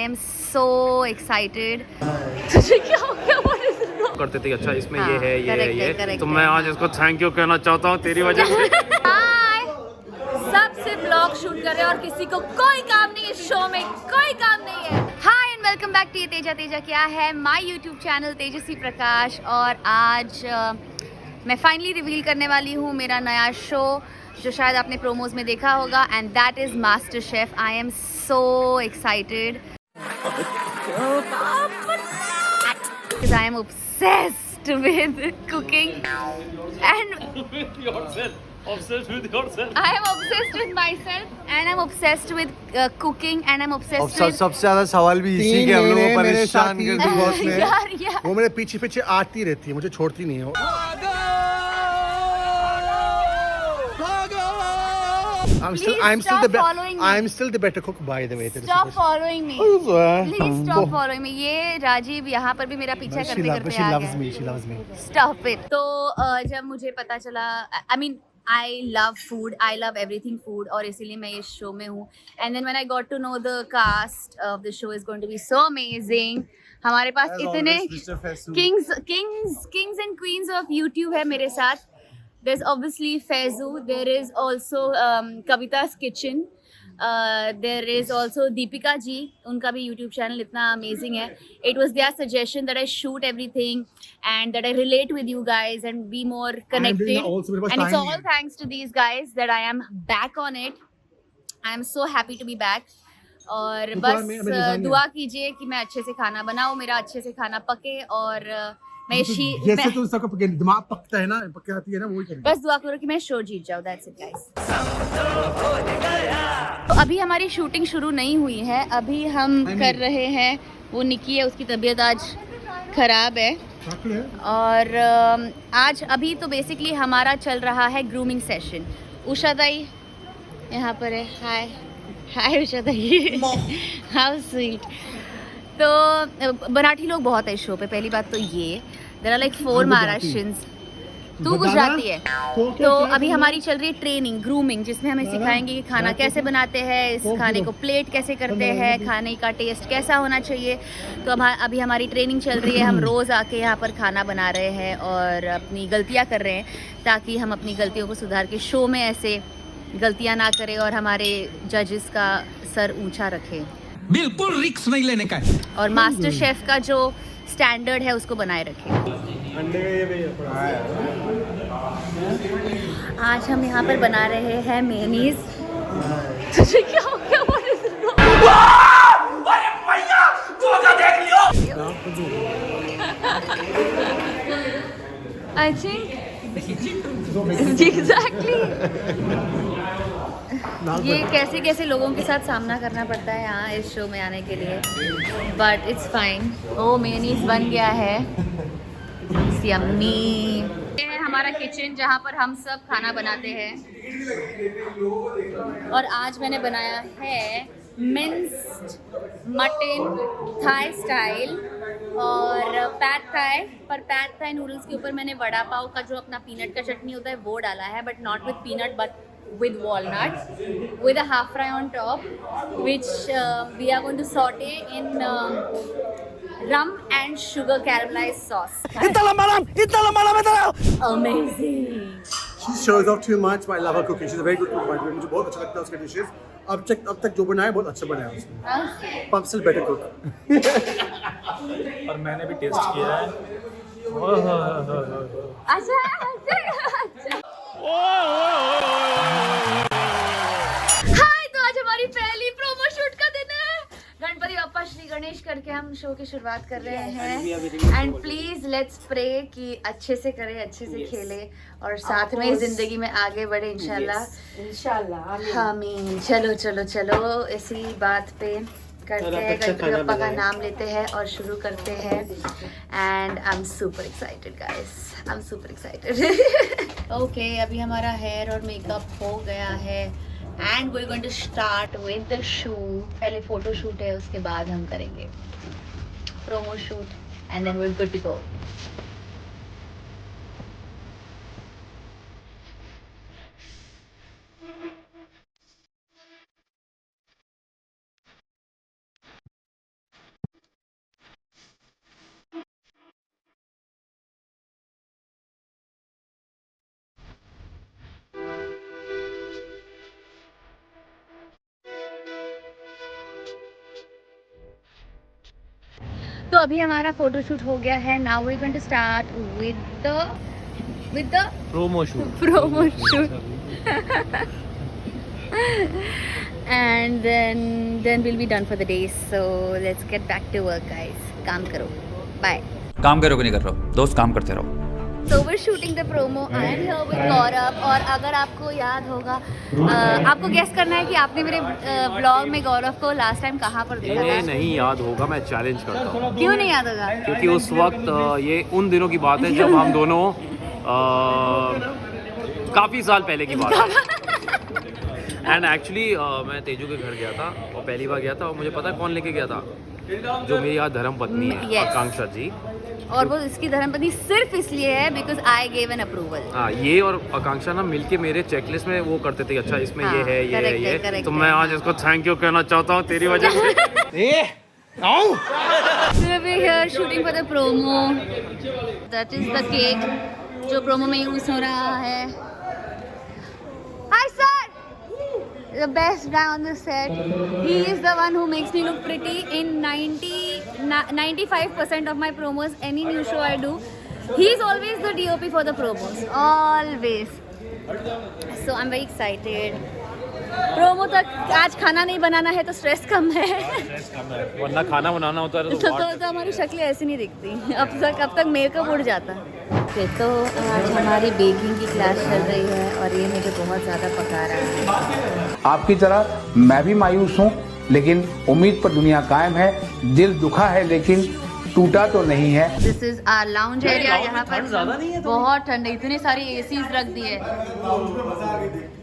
am so excited. तुझे क्या हो गया? What is wrong? करते थे अच्छा इसमें हाँ, ये है correct है, ये correct तो है। मैं आज इसको थैंक यू कहना चाहता हूँ तेरी वजह से। Hi! सब सिर्फ ब्लॉग शूट कर रहे हैं और किसी को कोई काम नहीं है, शो में कोई काम नहीं है। Hi and welcome back to Teja Teja क्या है, my YouTube channel Tejasvi Prakash. और आज मैं फाइनली रिवील करने वाली हूँ मेरा नया शो जो शायद आपने प्रोमोज में देखा होगा, and that is master chef. I am so excited because I am obsessed with cooking and Obsessed with yourself. I am obsessed with myself and I'm obsessed with cooking and I'm obsessed with सबसे ज्यादा सवाल भी इसी के हम लोगों को परेशान कर दी बॉस ने। यार वो मेरे पीछे पीछे आती रहती है, मुझे छोड़ती नहीं है वो। I'm still the better cook by the way. Stop following me. Please stop following me. ये राजीव यहाँ पर भी मेरा पीछा करते करते She आ loves गया। me. She loves me. Stop it. तो जब मुझे पता चला, I mean I love food, I love everything food, और इसीलिए मैं इस शो में हूँ। And then when I got to know the cast of the show is going to be so amazing. हमारे पास इतने kings and queens of YouTube है मेरे साथ। There's obviously Faizu, there is also Kavita's Kitchen, there is also Deepika ji, उनका भी YouTube channel इतना amazing है। It was their suggestion that I shoot everything and that I relate with you guys and be more connected, and it's all thanks to these guys that I am back on it. I am so happy to be back. और बस दुआ कीजिए कि मैं अच्छे से खाना बनाऊँ, मेरा अच्छे से खाना पके, और मैं जैसे तो सबका दिमाग पकता है ना, पकाती है ना, वही करेंगे। बस दुआ करो कि मैं शो जीत जाऊँ। That's it guys. तो अभी हमारी शूटिंग शुरू नहीं हुई है, अभी हम कर रहे हैं, वो निकी है उसकी तबीयत आज खराब है, और आज अभी तो बेसिकली हमारा चल रहा है ग्रूमिंग सेशन। उषा दाई यहाँ पर है। हाय हाय उषा दाई, हाउ स्वीट। तो मराठी लोग बहुत है शो पे, पहली बात तो ये। There are like 4 Maharashtrians. तू गुजराती है। तो अभी हमारी चल रही है ट्रेनिंग, ग्रूमिंग, जिसमें हमें सिखाएंगे कि खाना कैसे बनाते हैं, इस खाने को प्लेट कैसे करते हैं, खाने का टेस्ट कैसा होना चाहिए। तो अभी हमारी ट्रेनिंग चल रही है, हम रोज़ आके यहाँ पर खाना बना रहे हैं और अपनी गलतियाँ कर रहे हैं, ताकि हम अपनी गलतियों को सुधार के शो में ऐसे गलतियाँ ना करें और हमारे जजेस का सर ऊँचा रखें। बिल्कुल रिस्क नहीं लेने का। और मास्टर शेफ का जो स्टैंडर्ड है उसको बनाए रखें। आज हम यहाँ पर बना रहे हैं मेयोनीज। तुझे क्या हो गया? What is wrong? I think exactly. ये कैसे कैसे लोगों के साथ सामना करना पड़ता है यहाँ इस शो में आने के लिए, but it's fine. Oh mayonnaise बन गया है, यम्मी। ये है हमारा किचन जहाँ पर हम सब खाना बनाते हैं, और आज मैंने बनाया है मिंस्ड मटन थाई स्टाइल और पैड थाई। पर पैड थाई नूडल्स के ऊपर मैंने वड़ा पाव का जो अपना पीनट का चटनी होता है वो डाला है, but not with peanut but with walnuts, with a half fry on top, which we are going to saute in rum and sugar caramelized sauce. Amazing. She shows off too much, but I love her cooking. She's a very good cook, by the way. मुझे बहुत अच्छा लगता है उसके dishes. अब तक जो बनाया बहुत अच्छा बनाया उसने. I'm still better cook. और मैंने भी टेस्ट किया है। अच्छा। हाय, तो आज हमारी पहली प्रोमो शूट का दिन है। गणपति बप्पा श्री गणेश करके हम शो की शुरुआत कर रहे हैं, एंड प्लीज लेट्स प्रे कि अच्छे से करे, अच्छे से खेले, और साथ में जिंदगी में आगे बढ़े इंशाल्लाह। आमीन। चलो चलो चलो, इसी बात पे करते हैं, गणपति बप्पा का नाम लेते हैं और शुरू करते हैं। And I am super excited guys, I am super excited. Okay, अभी हमारा हेयर और मेकअप हो गया है, and we are going to start with the shoot. पहले फोटो शूट है, उसके बाद हम करेंगे promo shoot, and then we are good to go. तो अभी हमारा फोटोशूट हो गया है. Now we going to start with the promo shoot. and then we'll be done for the day. So let's get back to work, guys. काम करो. Bye. काम करो कि नहीं कर रहे हो दोस्त, काम करते रहो. So we're shooting the promo. I am here with गौरव. और अगर आपको याद होगा, आपको गेस करना है कि आपने मेरे ब्लॉग में गौरव को लास्ट टाइम कहाँ पर देखा इन्हें था. नहीं याद होगा, मैं चैलेंज करता हूँ. क्यों नहीं याद होगा? क्योंकि उस वक्त ये उन दिनों की बात है जब हम दोनों काफ़ी साल पहले की बात है. एंड एक्चुअली मैं तेजू के घर गया था और पहली बार गया था, और मुझे पता है कौन लेके गया था, जो मेरी यहाँ धर्म पत्नी है. Yes. आकांक्षा जी. और वो इसकी धर्मपत्नी सिर्फ इसलिए है because I gave an approval. हाँ, ये और आकांक्षा ना मिलके मेरे चेकलिस्ट में वो करते थे, अच्छा इसमें हाँ, ये है, ये है, correct ये है, है. correct तो है. मैं आज इसको थैंक यू कहना चाहता हूँ तेरी वजह से. So we're here shooting for the promo. That is the cake जो प्रोमो में यूज हो रहा है. Hi sir, the best guy on the set. He is the one who makes me look pretty in 95% of my promos. Any new show I do, he is always the DOP for the promos. Always. So I'm very excited. Promo तक आज खाना नहीं बनाना है तो stress कम है. वरना खाना बनाना होता है तो हमारी शक्लें ऐसी नहीं दिखती. अब तक मेकअप उड़ जाता. तो आज हमारी बेकिंग की क्लास चल रही है और ये मुझे बहुत ज़्यादा पका रहा है. आपकी तरह मैं भी मायूस हूँ, लेकिन उम्मीद पर दुनिया कायम है. दिल दुखा है लेकिन टूटा तो नहीं है. This is our lounge area. यहाँ पर बहुत ठंड है, इतने सारी एसीज रख दिए.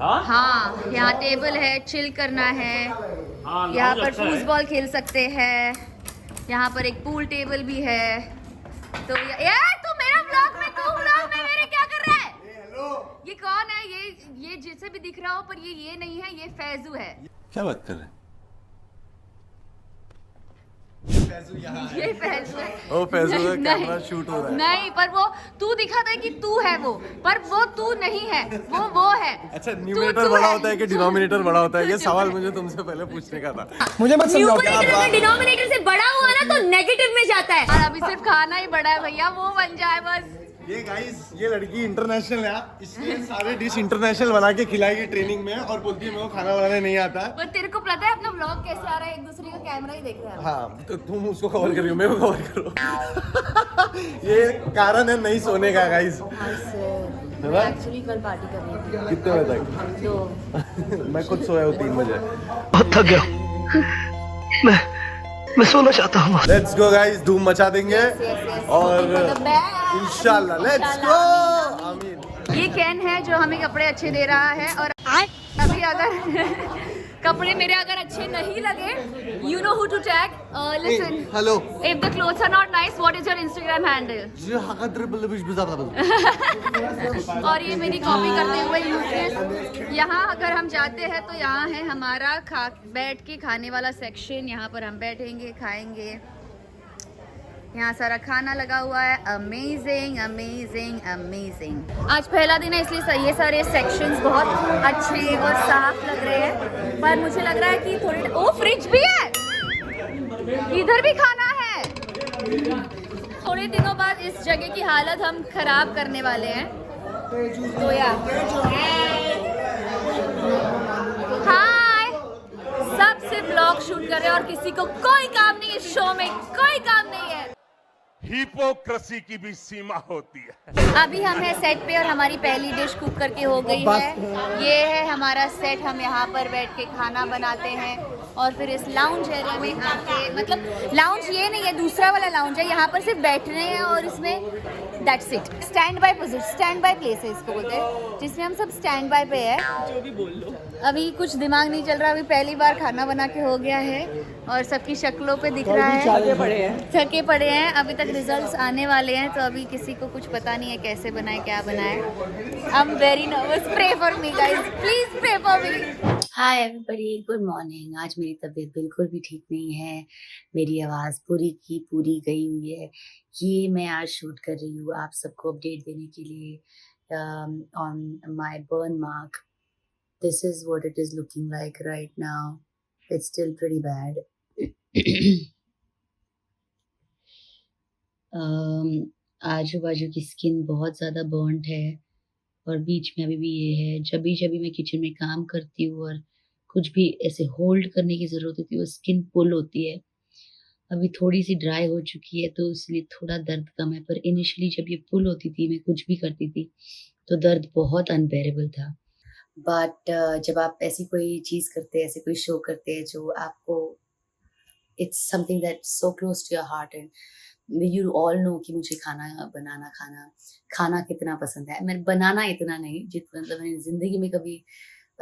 हाँ, यहाँ टेबल है, चिल करना है. यहाँ पर फुटबॉल खेल सकते हैं. यहाँ पर एक पूल टेबल भी है. तो तू मेरा ब्लॉग में मेरे क्या कर रहा है? ये कौन है? ये जिसे भी दिख रहा हो, पर ये नहीं है, ये फैजू है. क्या बात कर रहे हैं? ये फैजू है. ओ फैजू का नहीं, कैमरा शूट हो रहा है. नहीं, पर वो तू दिखाता है कि तू है वो, पर वो तू नहीं है, वो है. अच्छा, न्यूमरेटर बड़ा होता है कि डिनोमिनेटर बड़ा होता है? ये सवाल मुझे तुमसे पहले पूछने का था. मुझे मत समझाओ. न्यूमरेटर अगर डिनोमिनेटर से बड़ा हुआ ना तो नेगेटिव में जाता है. और अभी सिर्फ खाना ही बड़ा है भैया, वो बन जाए बस. ये गाइस, ये लड़की इंटरनेशनल है, इसलिए सारे डिश इंटरनेशनल बना के खिलाएगी ट्रेनिंग में, और बोलती है मेरे को खाना बनाने नहीं आता. पर तेरे को पता है अपना ब्लॉग कैसे आ रहा है? एक दूसरे का कैमरा ही देख रहा है. हाँ, तो तुम उसको कवर करियो, मेरे को कवर करो. ये कारण है नहीं सोने का गाइस. एक्चुअली कल पार्टी करनी थी. कितने बजे तक? तो मैं खुद सोया हूँ 3 बजे. बहुत थक गया मैं सोना चाहता हूँ. लेट्स गो गाइस, धूम मचा देंगे और इंशाल्लाह लेट्स गो. आमीन. ये कैन है जो हमें कपड़े अच्छे दे रहा है. और अभी अगर कपड़े मेरे अगर अच्छे नहीं लगे, you know who to tag. Listen, hello. if the clothes are not nice, what is your Instagram handle? और ये मेरी कॉपी करते हुए यूट्यूब. यहाँ अगर हम जाते हैं तो यहाँ है हमारा बैठ के खाने वाला सेक्शन. यहाँ पर हम बैठेंगे, खाएंगे. यहाँ सारा खाना लगा हुआ है. Amazing amazing amazing. आज पहला दिन है इसलिए ये सारे सेक्शंस बहुत अच्छे और साफ लग रहे हैं. पर मुझे लग रहा है कि थोड़ी फ्रिज भी है, इधर भी खाना है. थोड़े दिनों बाद इस जगह की हालत हम खराब करने वाले हैं. तो यार हाय, सबसे ब्लॉग शूट कर रहे हैं और किसी को कोई काम नहीं. इस शो में कोई काम नहीं है. हिपोक्रेसी की भी सीमा होती है. अभी हम हैं सेट पे और हमारी पहली डिश कुक करके हो गई है. ये है हमारा सेट. हम यहाँ पर बैठ के खाना बनाते हैं और फिर इस लाउंज एरिया में आके, मतलब लाउंज ये नहीं है, दूसरा वाला लाउंज है. यहाँ पर सिर्फ बैठने हैं और इसमें that's it. Stand by position, stand by place है इसको बोलते हैं, जिसमें हम सब स्टैंड बाय पे है. जो भी बोल लो, अभी कुछ दिमाग नहीं चल रहा. अभी पहली बार खाना बना के हो गया है और सबकी शक्लों पे दिख रहा है थके पड़े हैं. अभी तक रिजल्ट्स आने वाले हैं, तो अभी किसी को कुछ पता नहीं है कैसे बनाए, क्या बनाए. I am very nervous. Pray for me guys, please pray for me. Hi everybody, good morning. आज मेरी तबीयत बिल्कुल भी ठीक नहीं है. मेरी आवाज़ पूरी की पूरी गई हुई है. ये मैं आज शूट कर रही हूँ आप सबको अपडेट देने के लिए on my burn mark. This is what it is looking like right now. It's still pretty bad. आजू बाजू की स्किन बहुत ज़्यादा बर्न्ड है और बीच में अभी भी ये है। जब भी मैं किचन में काम करती हूँ और कुछ भी ऐसे होल्ड करने की ज़रूरत होती है, वो स्किन पुल होती है। अभी थोड़ी सी ड्राई हो चुकी है तो इसलिए थोड़ा दर्द कम है, पर इनिशियली जब ये पुल होती थी, मैं कुछ भी करती थी तो दर्द बहुत अनबेरेबल था। बट जब आप ऐसी कोई चीज़ करते हैं, ऐसे कोई शो करते हैं जो आपको it's something that so close to your heart and you all know कि मुझे खाना कितना पसंद है। मैं बनाना इतना नहीं, जितना मतलब मैंने ज़िंदगी में कभी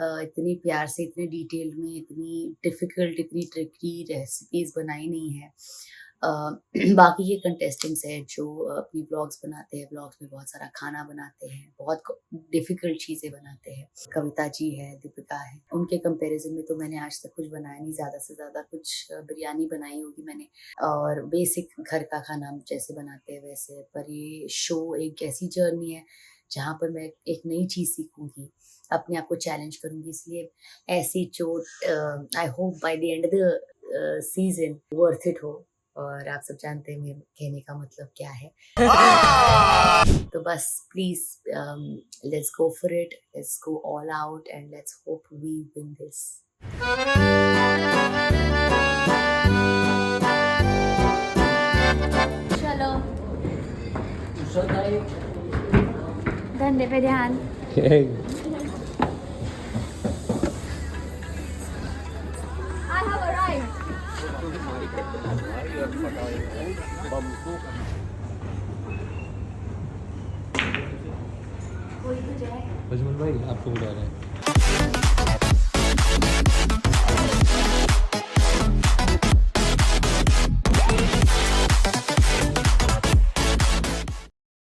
इतनी प्यार से, इतने डिटेल में, इतनी डिफ़िकल्ट, इतनी ट्रिकी रेसिपीज़ बनाई नहीं है। बाकी ये कंटेस्टेंट्स हैं जो अपनी व्लॉग्स बनाते हैं, व्लॉग्स में बहुत सारा खाना बनाते हैं, बहुत डिफ़िकल्ट चीज़ें बनाते हैं। कविता जी है, दीपिका है, उनके कंपैरिजन में तो मैंने आज तक कुछ बनाया नहीं। ज़्यादा से ज़्यादा कुछ बिरयानी बनाई होगी मैंने, और बेसिक घर का खाना जैसे बनाते हैं वैसे। पर ये शो एक ऐसी जर्नी है जहाँ पर मैं एक नई चीज़ सीखूंगी, अपने आप को चैलेंज करूंगी। इसलिए ऐसी चोट I hope by the end of the season worth it हो। और आप सब जानते हैं मेरे कहने का मतलब क्या है। तो बस please let's go for it, let's go all out and let's hope we win this. चलो धंधे पे ध्यान। I have arrived. अजमल भाई आपको बुला रहे हैं।